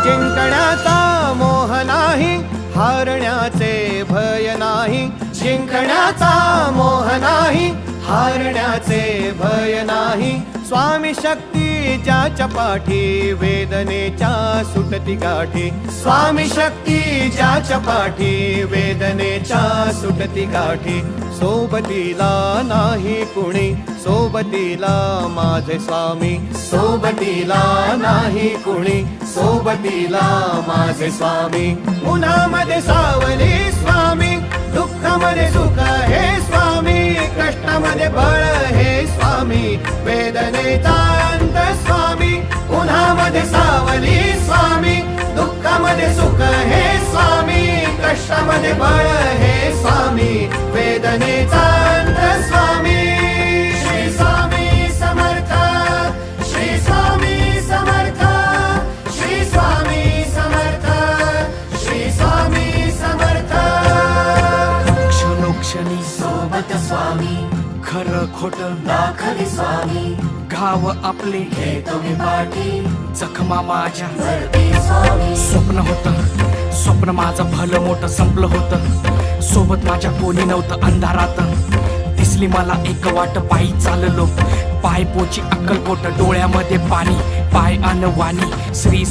जिंकण्याचा मोह नाही, हारण्याचे भय नाही. जिंकण्याचा मोह नाही, हारण्याचे भय नाही. स्वामी शक्ती ज्याच्या पाठी, वेदनेच्या सुटती गाठी. स्वामी शक्ती ज्याच्या पाठी, वेदनेच्या सुटती गाठी. सोबतीला नाही कुणी, सोबतीला माझे स्वामी. सोबतीला नाही कुणी, सोबतीला माझे स्वामी. उन्हामध्ये सावली स्वामी, दुःखामध्ये सुख हे स्वामी. कष्टामध्ये बळ हे स्वामी, वेदनेचा अंत स्वामी. उन्हामध्ये सावली स्वामी, दुःखामध्ये सुख हे स्वामी. कष्टामध्ये बळ हे स्वामी, वेदनेचा अंत स्वामी. श्री स्वामी समर्थ, श्री स्वामी समर्थ, श्री स्वामी समर्थ, श्री स्वामी समर्थ. क्षणोक्षणी सोबत स्वामी, खरं खोट दाखले स्वामी. घाव आपले हे तुम्ही पाठी, जखमा माझ्या भरते स्वामी. स्वप्न होतं, स्वप्न माझं भलं मोठं संपलं होतं. सोबत माझ्या कोणी नव्हतं अंधारात. दिसली मला एक वाट, पायी चाललो, पाय पोची अक्कलकोट. डोळ्यामध्ये पाणी, पाय अन वाणी. श्री